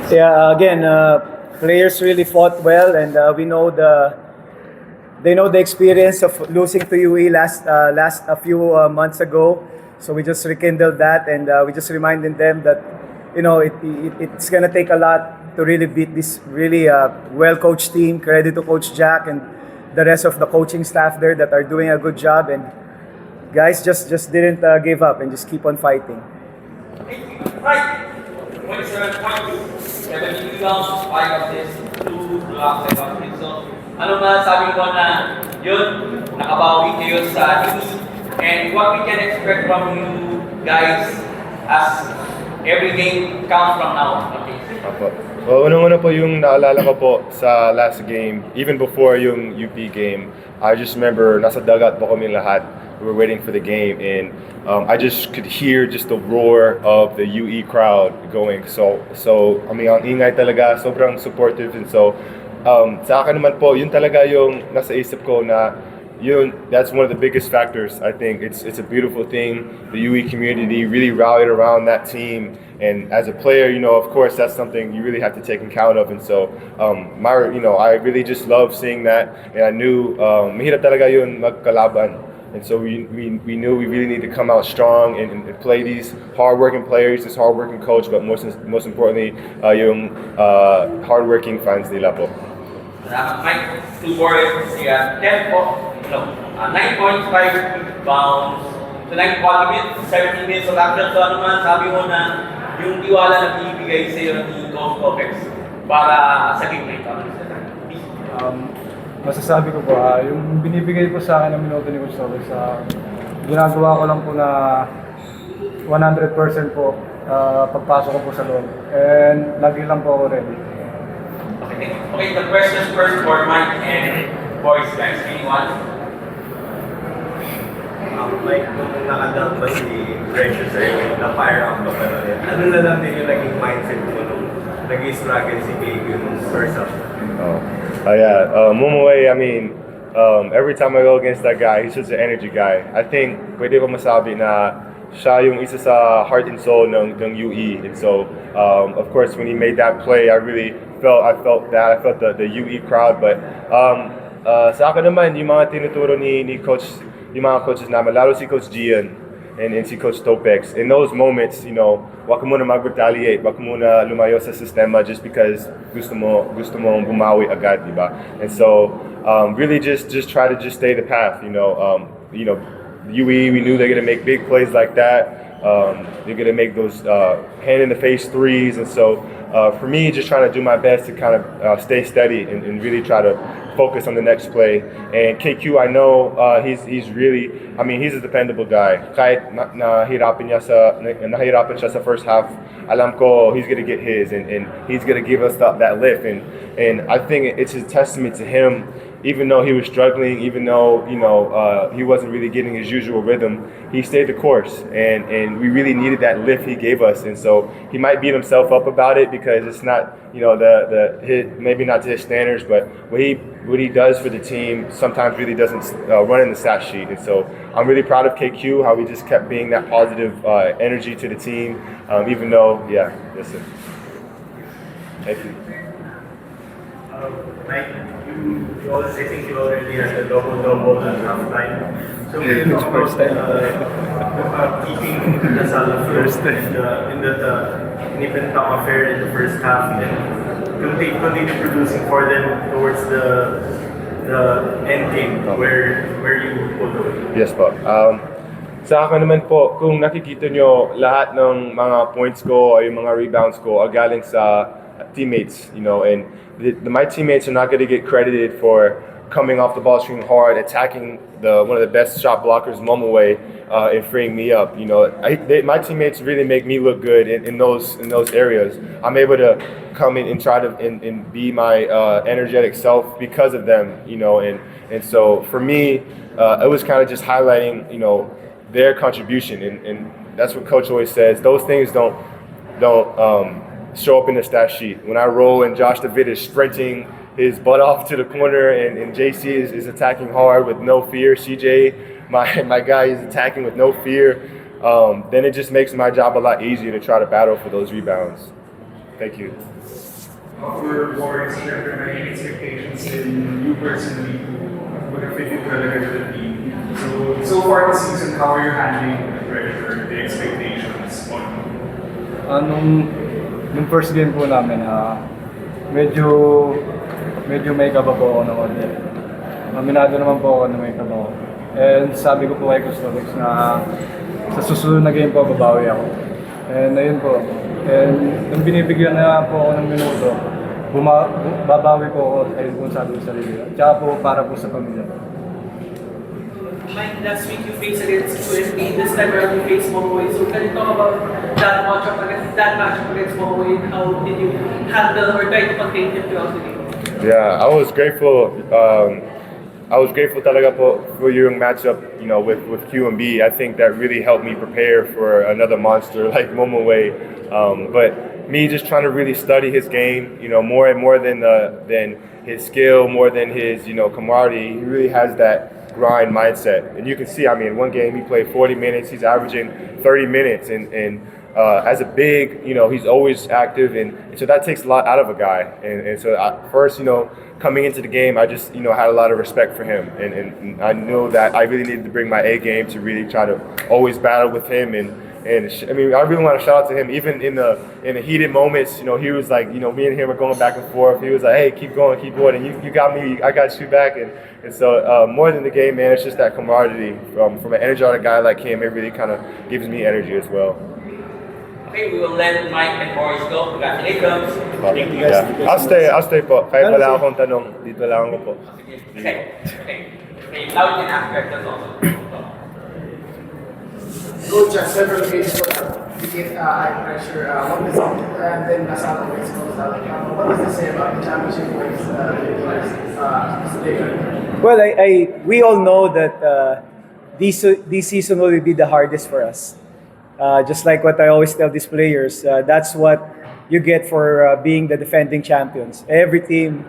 Yeah, again, players really fought well, and we know they know the experience of losing to UE last a few months ago. So we just rekindled that, and we just reminded them that it's gonna take a lot to really beat this really well-coached team. Credit to Coach Jack and the rest of the coaching staff there that are doing a good job. And guys just didn't give up and just keep on fighting. Right. 27.2. 70 rebounds, 5 assists, 2 blocks, and 1 steal. So, ano man sabi ko na yun, nakabawi kayo sa team. And what we can expect from you guys as every game counts from now on. Okay. Apo. So, unang-una po yung naalala ko po sa last game, even before yung UP game, I just remember nasa dagat po kami lahat. We were waiting for the game, and I just could hear just the roar of the UE crowd going. So I mean, ang ingay talaga, sobrang supportive, and so sa akin naman po, yun talaga yung nasa isip ko na that's one of the biggest factors. I think it's a beautiful thing. The UE community really rallied around that team, and as a player, of course, that's something you really have to take account of. And so, I really just love seeing that, and I knew mahirap talaga yun magkalaban. And so we knew we really need to come out strong and play these hardworking players, this hardworking coach, but most importantly, yung hardworking fans nila po. Mike, 2 boards, 10 po, 9.5 bounds, so 9 minutes, 17 minutes of action. So ano man, sabi mo na yung tiwala na binibigay sa iyo ni Coach Copex para sa game na ito. Masasabi ko po, yung binibigay po sa akin ng minuto ni Coach Torres, ginagawa ko lang po na 100% po pagpasok ko po sa loob. And lagi lang po ako ready. Okay, the questions first for Mike and boys, guys. Anyone? Mike, kung nakadang ba si Precious sa'yo, na-fire up ka pa na rin, ano na lang din yung naging mindset mo nung nag-struggle si Baby nung first half? Mumuway, I mean, every time I go against that guy, he's just an energy guy. I think pwede ko masabi na siya yung isa sa heart and soul ng UE. And so, of course, when he made that play, I felt the UE crowd. But sa akin naman, yung mga tinuturo ni Coach, yung mga coaches namin, lalo si Coach Gian and si Coach Topex, in those moments, wag mo na mag-retaliate, wag mo na lumayo sa sistema just because gusto mo bumawi agad, di ba? And so, really just try to just stay the path, UE, we knew they're gonna make big plays like that. They're gonna make those hand-in-the-face threes, and so for me, just trying to do my best to kind of stay steady and really try to focus on the next play. And KQ, I know he's really, I mean, he's a dependable guy. Kahit nahirapan siya sa first half, alam ko he's gonna get his, and he's gonna give us that lift. And I think it's a testament to him. Even though he was struggling, even though he wasn't really getting his usual rhythm, he stayed the course, and we really needed that lift he gave us. And so he might beat himself up about it because it's not maybe not to his standards, but what he does for the team sometimes really doesn't run in the stat sheet. And so I'm really proud of KQ, how he just kept being that positive energy to the team, even though listen. Thank you. Mike, I think you already had a double at halftime. So we talk about keeping the Salle first in the Nipentang affair in the first half, and continue producing for them towards the end game where you pulled away. Yes po. Sa akin naman po, kung nakikita nyo lahat ng mga points ko o yung mga rebounds ko ay galing sa teammates, and my teammates are not going to get credited for coming off the ball screen hard, attacking one of the best shot blockers, Momoway, and freeing me up. My teammates really make me look good in those areas. I'm able to come in and try to and be my energetic self because of them. And so for me, it was kind of just highlighting their contribution, and that's what Coach always says. Those things don't show up in the stat sheet. When I roll and Josh David is sprinting his butt off to the corner, and JC is attacking hard with no fear, CJ, my guy, is attacking with no fear, then it just makes my job a lot easier to try to battle for those rebounds. Thank you. For boards, there are many expectations in you personally would have fit into the team. So far this season, how are you handling the pressure, the expectations on you? Nung first game po namin, medyo may kaba po ako na konti. Aminado naman po ako na may kaba ako. And sabi ko po kay Custodix na sa susunod na game po, babawi ako. And ayun po. And nung binibigyan na po ako ng minuto, babawi po ako, ayun po sabi ko sa sarili. Tsaka po para po sa pamilya. Mike, last week you faced against UAAP, this time around you faced Momoy. So can you talk about that matchup against Momoy and how did you handle or try to contain him throughout the game? Yeah, I was grateful. I was grateful talaga po for yung matchup, with Q and B. I think that really helped me prepare for another monster like Momoway. But me just trying to really study his game, more and more than his skill, more than his, camaraderie. He really has that grind mindset. And you can see, one game he played 40 minutes, he's averaging 30 minutes. And as a big, he's always active. And so that takes a lot out of a guy. And so first, coming into the game, I just, had a lot of respect for him. And I know that I really needed to bring my A game to really try to always battle with him. And I really want to shout out to him. Even in the heated moments, he was like, me and him are going back and forth. He was like, hey, keep going, and you got me, I got you back. And so more than the game, man, it's just that camaraderie from an energetic guy like him. It really kind of gives me energy as well. Okay, we will let Mike and Boris go. Congratulations. Thank you guys. Yeah. I'll stay po. Kahit wala akong tanong, dito lang ako po. Okay. Now we can ask questions also. Coach, several games you get high pressure. What does and then Salle University goes out. What does this say about the championship race? Well, we all know that this season will be the hardest for us. Just like what I always tell these players, that's what you get for being the defending champions. Every team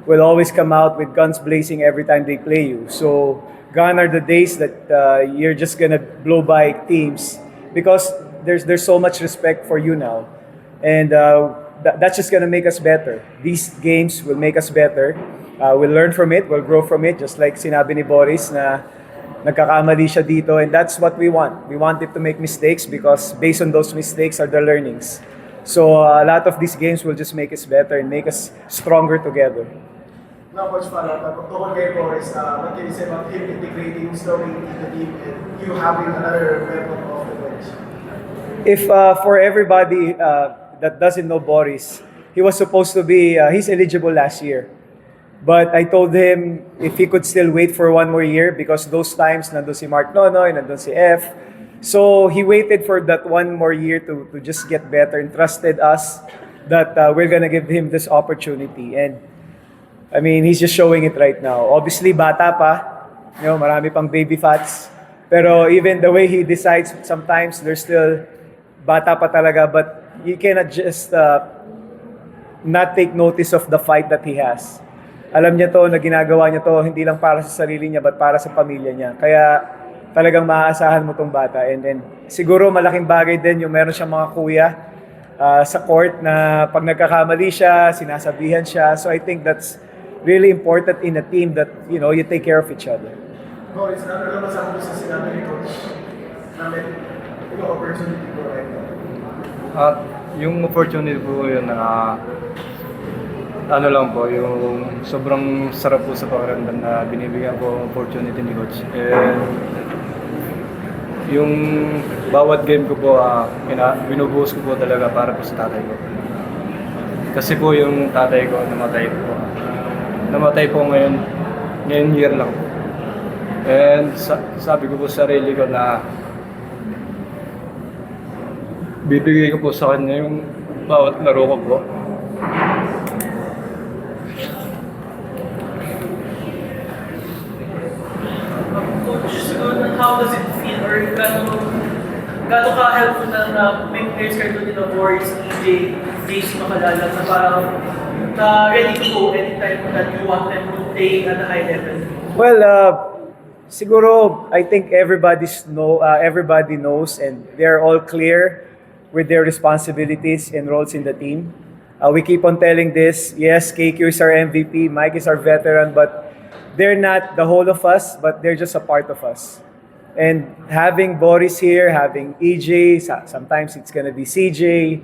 will always come out with guns blazing every time they play you. So gone are the days that you're just gonna blow by teams because there's so much respect for you now, and that's just gonna make us better. These games will make us better. We'll learn from it. We'll grow from it. Just like sinabi ni Boris na nagkakamali siya dito, and that's what we want. We want it to make mistakes because based on those mistakes are the learnings. So a lot of these games will just make us better and make us stronger together. Now, Coach, tungkol kay Boris, what can you say about him integrating slowly into the team and you having another weapon off the bench? If for everybody that doesn't know Boris, he was supposed to be, he's eligible last year. But I told him if he could still wait for one more year because those times nandun si Mark Nonoy, nandun si F. So he waited for that one more year to just get better and trusted us that we're gonna give him this opportunity. And he's just showing it right now. Obviously, bata pa, marami pang baby fats. Pero even the way he decides, sometimes there's still bata pa talaga, but you cannot just not take notice of the fight that he has. Alam niya to na ginagawa niya to hindi lang para sa sarili niya but para sa pamilya niya. Kaya talagang maaasahan mo tong bata. And then siguro malaking bagay din yung meron siyang mga kuya sa court na pag nagkakamali siya, sinasabihan siya. So I think that's really important in a team that you take care of each other. Boris, ano naman sa mga sinabi ni Coach namin yung opportunity ko right now? Yung opportunity po yun na yung sobrang sarap po sa pakiramdam na binibigyan ko ang opportunity ni Coach. And yung bawat game ko po, binubuhos ko po talaga para po sa tatay ko. Kasi po yung tatay ko namatay po ngayon year lang. And sabi ko po sa sarili ko na bibigay ko po sa kanya yung bawat laro ko po. How does it feel or gaano ka-helpful na may players kayo doon nila Boris, EJ, JC Makalala na parang ready to go anytime that you want them to play at a high level? Well, siguro I think everybody knows and they're all clear with their responsibilities and roles in the team. We keep on telling this. Yes, KQ is our MVP, Mike is our veteran, but they're not the whole of us, but they're just a part of us. And having Boris here, having EJ, sometimes it's gonna be CJ,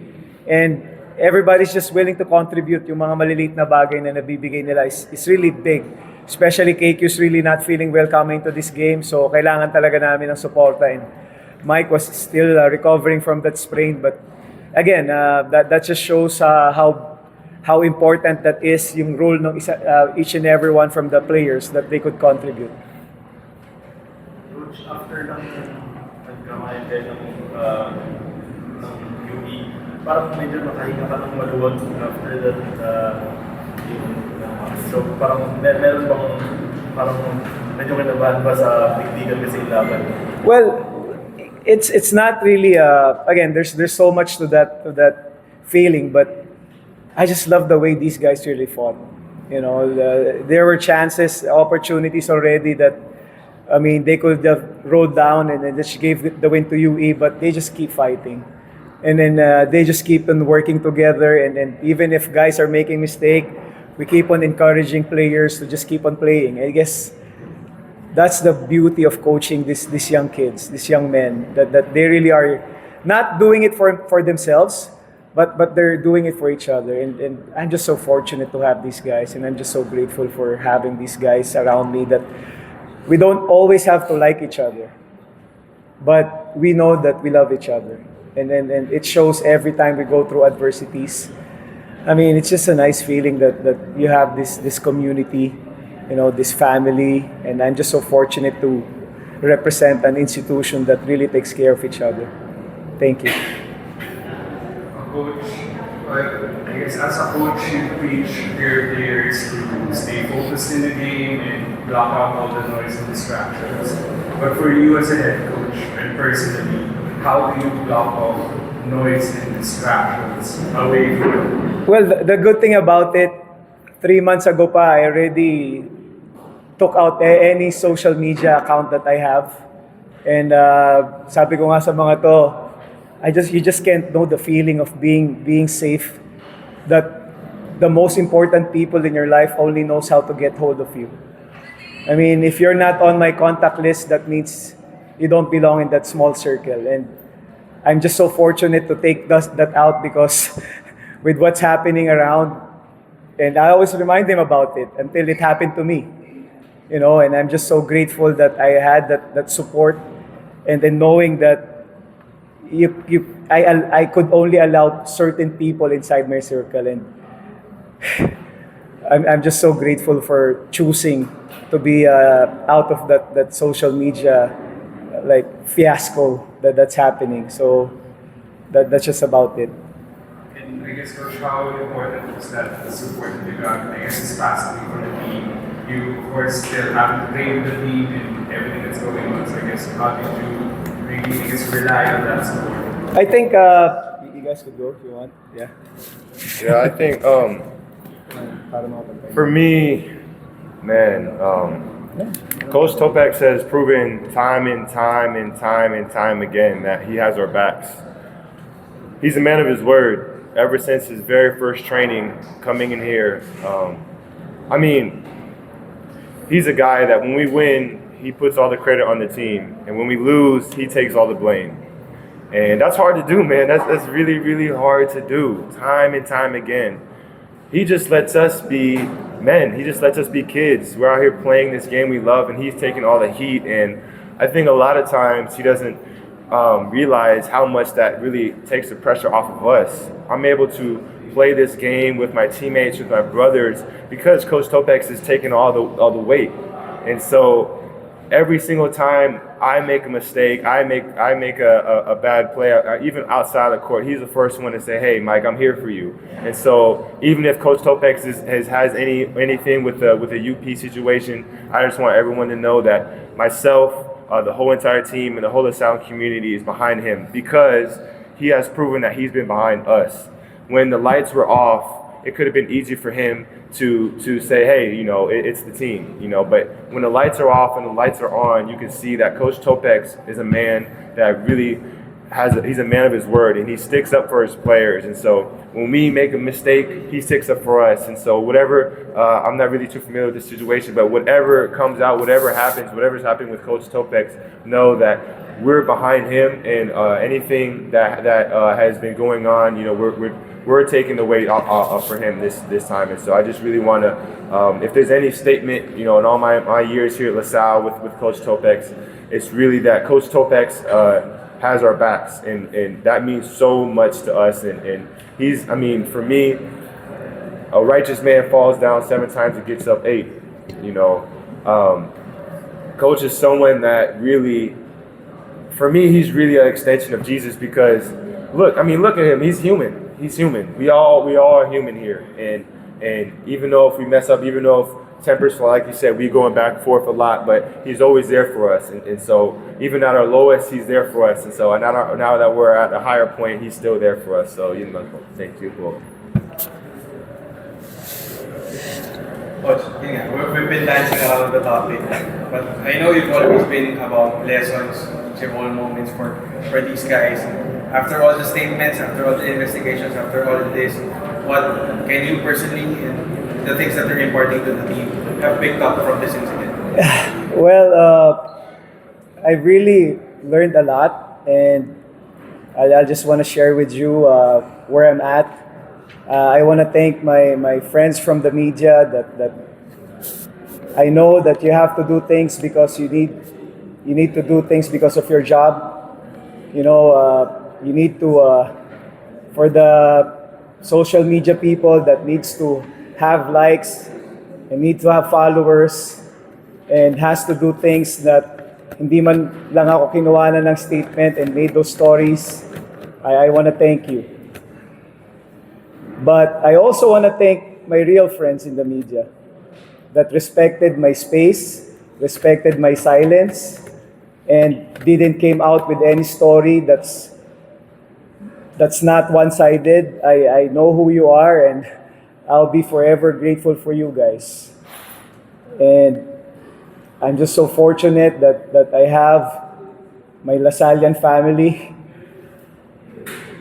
and everybody's just willing to contribute. Yung mga maliliit na bagay na nabibigay nila is really big. Especially KQ's really not feeling well coming to this game, so kailangan talaga namin ng suporta. And Mike was still recovering from that sprain, but again, that just shows how important that is, yung role ng each and every one from the players that they could contribute. Coach, after lang nagkamayan din ng UE, parang medyo nakahinga ka ng maluwag after that game. So parang meron bang parang medyo kinabahan ba sa tigdigan kasi laban? Well, it's not really again, there's so much to that feeling, but I just love the way these guys really fought. You know, there were chances, opportunities already that, I mean, they could have rolled down and then just gave the win to UE, but they just keep fighting. And then they just keep on working together, and then even if guys are making mistake, we keep on encouraging players to just keep on playing. I guess that's the beauty of coaching these young kids, these young men, that they really are not doing it for themselves, but they're doing it for each other. And I'm just so fortunate to have these guys, and I'm just so grateful for having these guys around me, that we don't always have to like each other, but we know that we love each other. And it shows every time we go through adversities. I mean, it's just a nice feeling that you have this community, you know, this family, and I'm just so fortunate to represent an institution that really takes care of each other. Thank you. Coach, I guess as a coach, you preach your players to stay focused in the game and block out all the noise and distractions. But for you as a head coach and personally, how do you block out noise and distractions away from you? Well, the good thing about it, 3 months ago pa, I already took out any social media account that I have. And sabi ko nga sa mga to, you just can't know the feeling of being safe. That the most important people in your life only knows how to get hold of you. I mean, if you're not on my contact list, that means you don't belong in that small circle. And I'm just so fortunate to take that out, because with what's happening around, and I always remind them about it until it happened to me. You know, and I'm just so grateful that I had that support, and then knowing that I could only allow certain people inside my circle, and I'm just so grateful for choosing to be out of that social media like fiasco that's happening. So that's just about it. And I guess, Coach, how important was that support that you got? I guess it's fascinating for the team. You, of course, still have to play with the team and everything that's going on. So I guess, how did you really, I guess, rely on that support? I think you guys could go if you want. Yeah. Yeah, I think for me, man, Coach Topak has proven time and time again that he has our backs. He's a man of his word. Ever since his very first training coming in here, I mean, he's a guy that when we win, he puts all the credit on the team, and when we lose, he takes all the blame. And that's hard to do, man. That's really, really hard to do, time and time again. He just lets us be men. He just lets us be kids. We're out here playing this game we love, and he's taking all the heat. And I think a lot of times he doesn't realize how much that really takes the pressure off of us. I'm able to play this game with my teammates, with my brothers, because Coach Topex is taking all the weight. And so every single time I make a mistake, I make a bad play, even outside the court, he's the first one to say, "Hey, Mike, I'm here for you." And so even if Coach Topex has anything with the UP situation, I just want everyone to know that myself, the whole entire team, and the whole LaSalle community is behind him, because he has proven that he's been behind us. When the lights were off, it could have been easy for him to say, "Hey, you know, it's the team," you know. But when the lights are off and the lights are on, you can see that Coach Topex is a man that really he's a man of his word, and he sticks up for his players. And so when we make a mistake, he sticks up for us. And so whatever, I'm not really too familiar with this situation, but whatever comes out, whatever happens, whatever's happening with Coach Topex, know that we're behind him, and anything that has been going on, you know, we're taking the weight off for him this time. And so I just really want to, if there's any statement, you know, in all my years here at LaSalle with Coach Topex, it's really that Coach Topex has our backs, and that means so much to us. And he's, I mean, for me, a righteous man falls down 7 times and gets up 8. You know, Coach is someone that really, for me, he's really an extension of Jesus, because look at him. He's human. He's human. We all are human here. And even though if we mess up, even though if tempers fly, like you said, we going back and forth a lot, but he's always there for us. And so even at our lowest, he's there for us. And so now that we're at a higher point, he's still there for us. So, you know, thank you. Coach, we've been dancing around the topic, but I know you've always been about lessons, teachable moments for these guys. After all the statements, after all the investigations, after all of this, what can you personally, and the things that are imparting to the team, have picked up from this incident? Well, I really learned a lot, and I just want to share with you where I'm at. I want to thank my friends from the media that I know that you have to do things because you need to do things because of your job. You know, you need to, for the social media people that needs to have likes and need to have followers and has to do things that hindi man lang ako kinuha na ng statement and made those stories. I want to thank you. But I also want to thank my real friends in the media that respected my space, respected my silence, and didn't came out with any story that's not one-sided. I know who you are, and I'll be forever grateful for you guys. And I'm just so fortunate that I have my Lasallian family,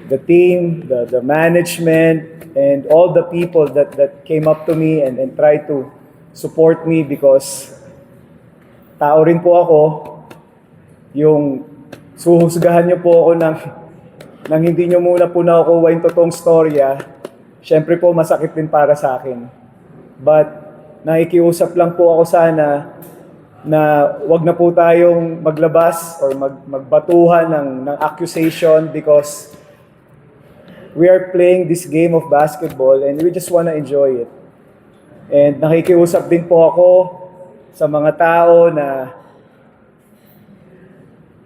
the team, the management, and all the people that came up to me and tried to support me, because tao rin po ako. Yung suhusgahan niyo po ako nang hindi niyo muna po nakukuha yung totoong storya, syempre po masakit din para sa akin. But nakikiusap lang po ako sana na wag na po tayong maglabas or magbatuhan ng accusation, because we are playing this game of basketball and we just wanna enjoy it. And nakikiusap din po ako sa mga tao na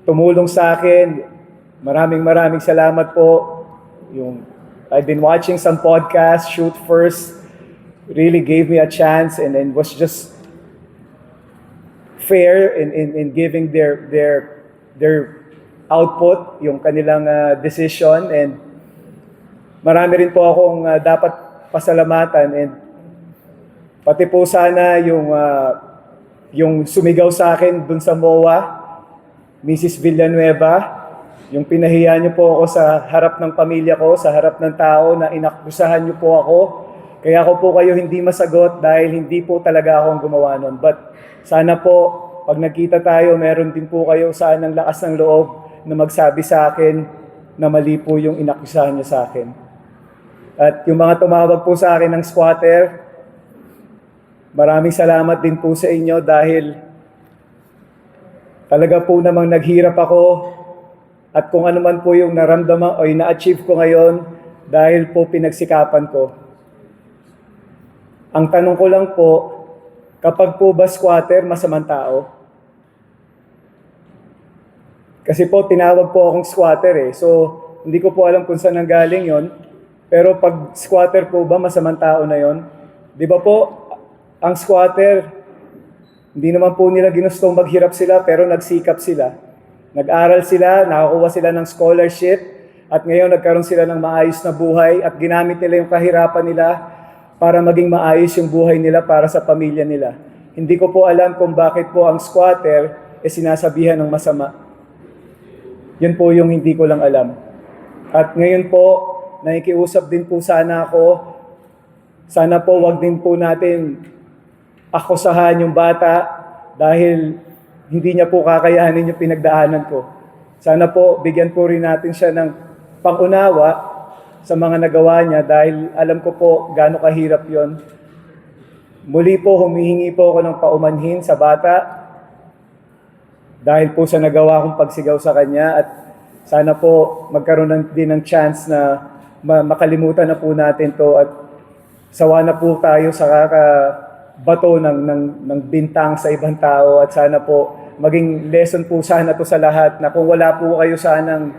tumulong sa akin. Maraming salamat po. I've been watching some podcasts, Shoot First really gave me a chance and was just fair in giving their output, yung kanilang decision. And marami rin po akong dapat pasalamatan, and pati po sana yung sumigaw sa akin dun sa MOA, Mrs. Villanueva, yung pinahiya niyo po ako sa harap ng pamilya ko, sa harap ng tao, na inakusahan niyo po ako. Kaya ako po kayo hindi masagot dahil hindi po talaga ako ang gumawa nun. But sana po, pag nagkita tayo, meron din po kayo sanang lakas ng loob na magsabi sa akin na mali po yung inakusahan niyo sa akin. At yung mga tumawag po sa akin ng squatter, maraming salamat din po sa inyo dahil talaga po namang naghirap ako, at kung ano man po yung naramdaman o yung na-achieve ko ngayon dahil po pinagsikapan ko. Ang tanong ko lang po, kapag po ba squatter, masamang tao? Kasi po tinawag po akong squatter so hindi ko po alam kung saan nanggaling yon. Pero pag squatter po ba, masamang tao na yon? Di ba po, ang squatter, hindi naman po nila ginustong maghirap sila, pero nagsikap sila. Nag-aral sila, nakakuha sila ng scholarship, at ngayon nagkaroon sila ng maayos na buhay, at ginamit nila yung kahirapan nila para maging maayos yung buhay nila para sa pamilya nila. Hindi ko po alam kung bakit po ang squatter sinasabihan ng masama. Yun po yung hindi ko lang alam. At ngayon po, nakikiusap din po sana ako, sana po wag din po natin akusahan yung bata dahil hindi niya po kakayanin yung pinagdaanan ko. Sana po bigyan po rin natin siya ng pangunawa sa mga nagawa niya dahil alam ko po gaano kahirap yon. Muli po humihingi po ako ng paumanhin sa bata dahil po sa nagawa kong pagsigaw sa kanya at sana po magkaroon din ng chance na makalimutan na po natin to at sawa na po tayo sa kakabato ng bintang sa ibang tao at sana po maging lesson po sana to sa lahat na kung wala po kayo sanang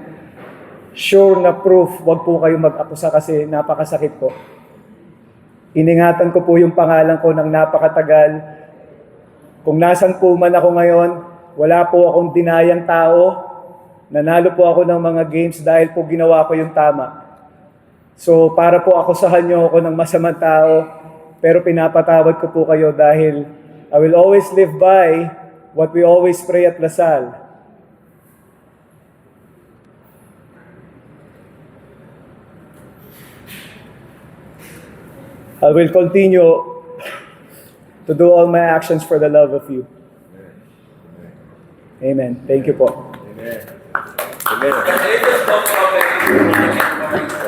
sure na proof, wag po kayo mag-akusa kasi napakasakit po. Iningatan ko po yung pangalan ko ng napakatagal. Kung nasan po man ako ngayon, wala po akong dinayang tao. Nanalo po ako ng mga games dahil po ginawa ko yung tama. So para po akusahan niyo ako ng masamang tao, pero pinapatawad ko po kayo dahil I will always live by what we always pray at La Salle. I will continue to do all my actions for the love of you. Amen. Thank you po. Amen. Amen. Let's just talk about